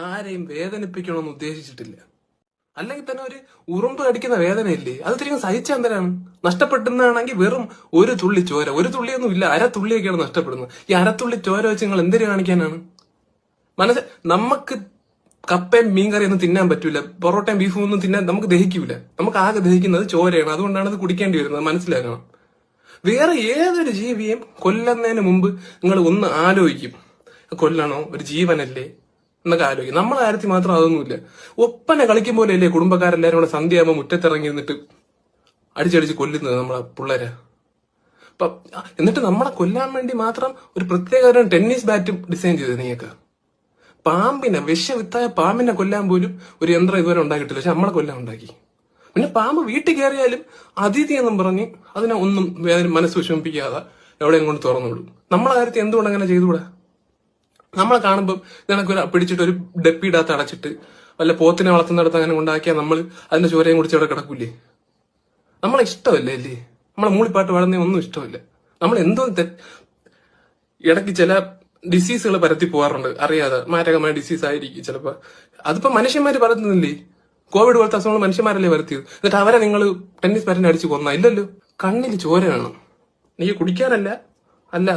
ആരെയും വേദനിപ്പിക്കണമെന്ന് ഉദ്ദേശിച്ചിട്ടില്ല. അല്ലെങ്കിൽ തന്നെ ഒരു ഉറുമ്പ് കടിക്കുന്ന വേദനയില്ലേ, അത് തിരികെ സഹിച്ച എന്തിനാണ്? നഷ്ടപ്പെടുന്നതാണെങ്കിൽ വെറും ഒരു തുള്ളി ചോര, ഒരു തുള്ളിയൊന്നും ഇല്ല, അരത്തുള്ളിയൊക്കെയാണ് നഷ്ടപ്പെടുന്നത്. ഈ അരത്തുള്ളി ചോര വെച്ച് നിങ്ങൾ എന്തിനു കാണിക്കാനാണ്? നമുക്ക് കപ്പയും മീൻകറിയൊന്നും തിന്നാൻ പറ്റൂല, പൊറോട്ടയും ബീഫും ഒന്നും തിന്നാൻ നമുക്ക് ദഹിക്കൂല. നമുക്ക് ആകെ ദഹിക്കുന്നത് ചോരയാണ്. അതുകൊണ്ടാണ് ഇത് കുടിക്കേണ്ടി വരുന്നത്, മനസ്സിലാക്കണം. വേറെ ഏതൊരു ജീവിയും കൊല്ലുന്നതിന് മുമ്പ് നിങ്ങൾ ഒന്ന് ആലോചിക്കും, കൊല്ലണോ, ഒരു ജീവനല്ലേ എന്നൊക്കെ ആലോചിക്കും. നമ്മളെ കാര്യത്തിൽ മാത്രം അതൊന്നുമില്ല. ഒപ്പന കളിക്കും പോലെയല്ലേ കുടുംബക്കാരെല്ലാരും കൂടെ സന്ധ്യയാകുമ്പോൾ മുറ്റത്തിറങ്ങി നിന്നിട്ട് അടിച്ചടിച്ച് കൊല്ലുന്നത് നമ്മളെ പിള്ളേരെ. എന്നിട്ട് നമ്മളെ കൊല്ലാൻ വേണ്ടി മാത്രം ഒരു പ്രത്യേക ടെന്നീസ് ബാറ്റും ഡിസൈൻ ചെയ്തത് നീയൊക്കെ. പാമ്പിനെ, വിഷവിത്തായ പാമ്പിനെ കൊല്ലാൻ പോലും ഒരു യന്ത്രം ഇതുവരെ ഉണ്ടാക്കിയിട്ടില്ല, പക്ഷെ നമ്മളെ കൊല്ലാൻ ഉണ്ടാക്കി. പിന്നെ പാമ്പ് വീട്ടിൽ കയറിയാലും അതിഥി എന്നും പറഞ്ഞ് അതിനെ ഒന്നും മനസ്സ് വിഷമിപ്പിക്കാതെ എവിടെയും കൊണ്ട് തുറന്നുവിടും. നമ്മളെ കാര്യത്തിൽ എന്തുകൊണ്ട് അങ്ങനെ ചെയ്തുകൂടാ? നമ്മളെ കാണുമ്പോൾ നിനക്ക് പിടിച്ചിട്ട് ഒരു ഡപ്പിയിടാത്ത അടച്ചിട്ട് വല്ല പോത്തിനെ വളർത്തുന്നിടത്ത് അങ്ങനെ ഉണ്ടാക്കിയാൽ നമ്മൾ അതിന്റെ ചോരയും കുടിച്ച് അവിടെ കിടക്കൂലേ? നമ്മളെ ഇഷ്ടമല്ലേ അല്ലേ? നമ്മളെ മൂളിപ്പാട്ട് വളർന്നേ ഒന്നും ഇഷ്ടമല്ല. നമ്മൾ എന്തോ ഇടയ്ക്ക് ചില ഡിസീസുകൾ പരത്തി പോകാറുണ്ട് അറിയാതെ, മാരകമായ ഡിസീസ് ആയിരിക്കും ചിലപ്പോ. അതിപ്പോ മനുഷ്യന്മാര് പരത്തുന്നില്ലേ? കോവിഡ് പോലത്തെ അസുഖങ്ങൾ മനുഷ്യന്മാരല്ലേ വരുത്തിയത്? എന്നിട്ട് അവരെ നിങ്ങൾ ടെന്നീസ് ബാറ്റിനെ അടിച്ച് കൊന്ന? ഇല്ലല്ലോ. കണ്ണിൽ ചോര വേണം, നീ കുടിക്കാനല്ല, അല്ല